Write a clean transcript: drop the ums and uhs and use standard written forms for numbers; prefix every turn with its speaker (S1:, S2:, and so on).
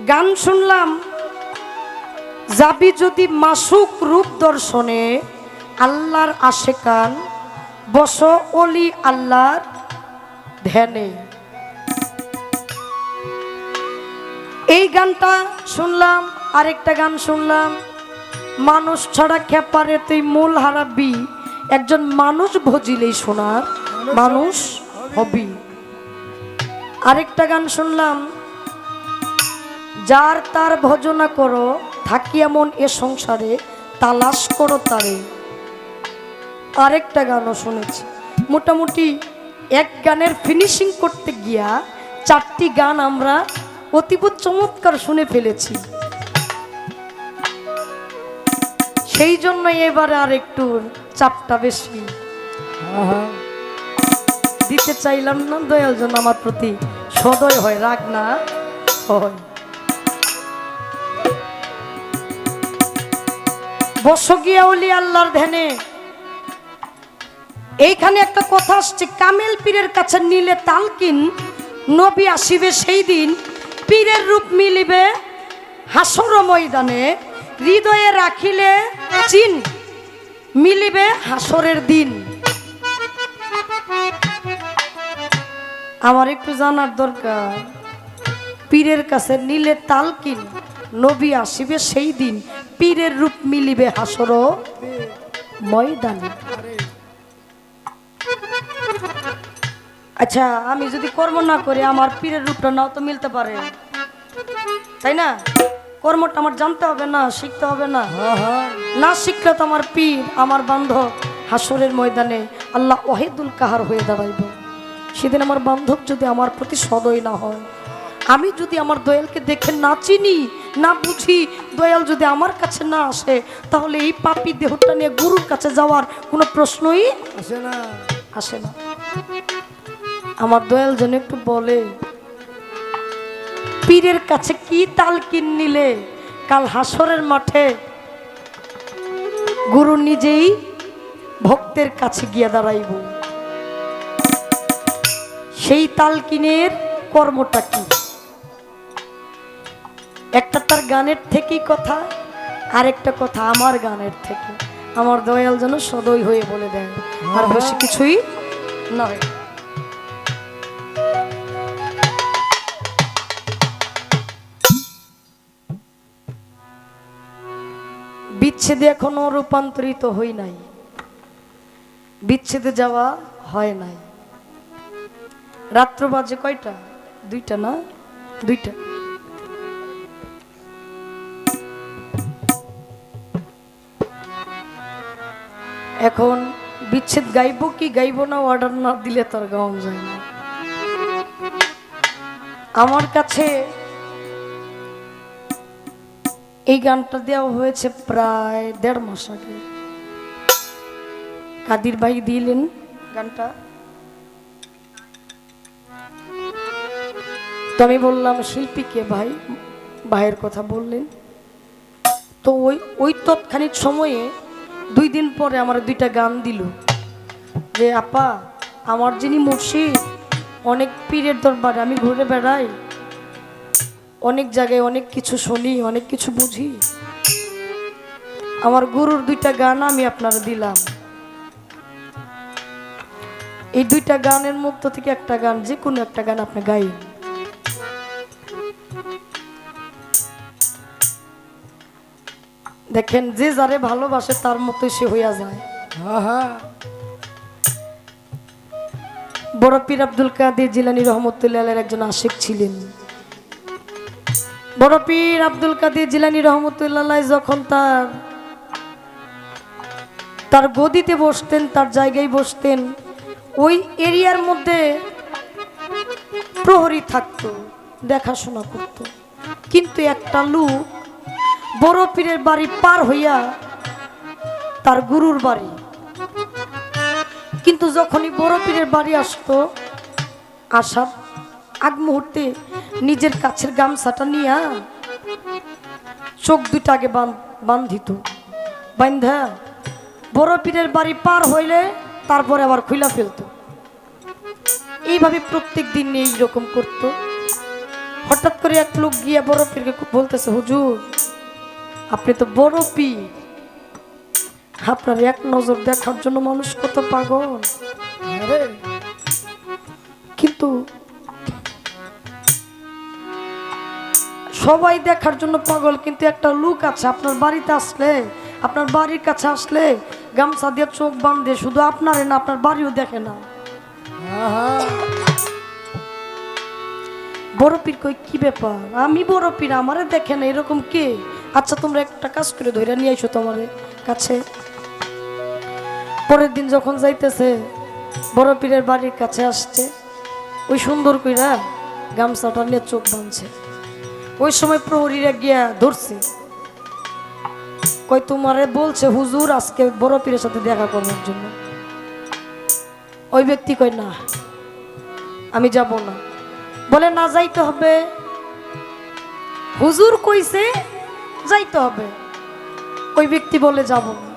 S1: গান শুনলাম, যাবি যদি মাসুক রূপ দর্শনে, আল্লাহর আশেকান বস অলি আল্লাহর ধ্যানে। এই গানটা শুনলাম। আরেকটা গান শুনলাম, মানুষ ছাড়া খেপারে তুই মূল হারাবি, একজন মানুষ ভজিলেই শোনার মানুষ হবি। আরেকটা গান শুনলাম, যার তার ভজনা করো, থাকি এমন এ সংসারে, তালাশ করো তারে। আরেকটা গানও শুনেছি। মোটামুটি এক গানের ফিনিশিং করতে গিয়া 4টি গান আমরা অতীব চমৎকার শুনে ফেলেছি। সেই জন্য এবারে আর একটু চাপটা বেশি দিতে চাইলাম না। দয়াল জন্য আমার প্রতি সদয় হয়, রাগ না হয়। বস গিয়া অলি আল্লাহর ধ্যানে। এইখানে একটা কথা আসছে, কামেল পীরের কাছে নিলে তালকিন, নবী আসিবে সেই দিন, পীরের রূপ মিলিবে হাসর ময়দানে, হৃদয়ে রাখিলে চিন, মিলিবে হাসরের দিন। আমার একটু জানার দরকার, পীরের কাছে নিলে তালকিন, নবী আসিবে সেই দিন, পীরের রূপ মিলিবে হাসর ময়দানে। আচ্ছা, আমি যদি কর্ম না করি, আমার পীরের রূপটা নাও তো মিলতে পারে, তাই না? কর্মটা আমার জানতে হবে না, শিখতে হবে না। না শিখলে তো আমার পীর, আমার বান্ধব হাসরের ময়দানে আল্লাহ ওয়াহিদুল কাহার হয়ে দাঁড়াইব। সেদিন আমার বান্ধব যদি আমার প্রতি সদয় না হয়, আমি যদি আমার দয়ালকে দেখে না চিনি, না বুঝি, দয়াল যদি আমার কাছে না আসে, তাহলে এই পাপী দেহটা নিয়ে গুরুর কাছে যাওয়ার কোনো প্রশ্নই আসে না। আমার দয়াল যেন একটু বলে, পীরের কাছে কি তালকিন নিলে কাল হাসরের মাঠে গুরু নিজেই ভক্তের কাছে গিয়ে দাঁড়াইব। সেই তালকিনের কর্মটা কি? একটা তার গানের থেকেই কথা, আরেকটা কথা আমার গানের থেকে। আমার দয়াল যেন সদয় হয়ে বলে দেয়, আর বেশি কিছুই নয়। বিচ্ছেদে এখনো রূপান্তরিত হই নাই, বিচ্ছেদে যাওয়া হয় নাই। রাত্র বাজে কয়টা? 2টা না? 2টা। এখন বিচ্ছেদ গাইব কি গাইব না, অর্ডার না দিলে তার গাওয়া যায় না। আমার কাছে এই গানটা দেওয়া হয়েছে প্রায় 1.5 মাস আগে। কাদির ভাই দিলেন গানটা, তো আমি বললাম শিল্পীকে, ভাই ভাইয়ের কথা বললেন। তো ওই তৎক্ষণিক সময়ে 2 দিন পরে আমার 2টা গান দিল, যে আপা, আমার যিনি মুর্শিদ, অনেক পীরের দরবারে আমি ঘুরে বেড়াই, অনেক জায়গায় অনেক কিছু শুনি, অনেক কিছু বুঝি, আমার গুরুর 2টা গান আমি আপনারা দিলাম। এই 2টা গানের মধ্য থেকে একটা গান, যে কোনো একটা গান আপনি গাইন। দেখেন, যে যারে ভালোবাসে তার মতোই সে হইয়া যায়। বড় পীর আব্দুল কাদের জিলানী রহমতুল্লাহ আলাইহির একজন আশিক ছিলেন। বড় পীর আব্দুল কাদের জিলানী রহমতুল্লাহ আলাইহি যখন তার গদিতে বসতেন, তার জায়গায় বসতেন, ওই এরিয়ার মধ্যে প্রহরী থাকতো, দেখাশোনা করত। কিন্তু একটা লোক বড় পীরের বাড়ি পার হইয়া তার গুরুর বাড়ি, কিন্তু যখনই বড় পীরের বাড়ি আসতো, আসার আগ মুহূর্তে নিজের কাছের গামছাটা নিয়া চোখ 2টা আগে বান্ধিত, বান্ধা বড় পীরের বাড়ি পার হইলে তারপরে আবার খুইলা ফেলতো। এইভাবে প্রত্যেক দিন এইরকম করত। হঠাৎ করে এক লোক গিয়ে বড় পীরকে বলতেছে, হুজুর আপনি তো বড় পীর, আপনার এক নজর দেখার জন্য মানুষ কত পাগল। কিন্তু সবাই দেখার জন্য পাগল, কিন্তু একটা লোক আছে আপনার বাড়িতে আসলে, আপনার বাড়ির কাছে আসলে গামছা দিয়ে চোখ বাঁধে, শুধু আপনারে না আপনার বাড়িও দেখে না। বড় পীর কই, কি ব্যাপার? আমি বড় পীর, আমারে দেখে না, এরকম কে? আচ্ছা তোমরা একটা কাজ করে ধরে নিয়ে আইসো তোমার কাছে। পরের দিন যখন যাইতেছে বড় পীরের বাড়ির কাছে আসছে, ওই সুন্দর কইরা গামছাটা নিয়ে চোখ বাঁধছে। ওই সময় প্রহরীরা গিয়া ধরছে, কই তোমারে বলছে হুজুর আজকে বড় পীরের সাথে দেখা করার জন্য। ওই ব্যক্তি কই, না আমি যাব না। বলে না যাইতে হবে, হুজুর কইছে যাইতে হবে। ওই ব্যক্তি বলে যাব না।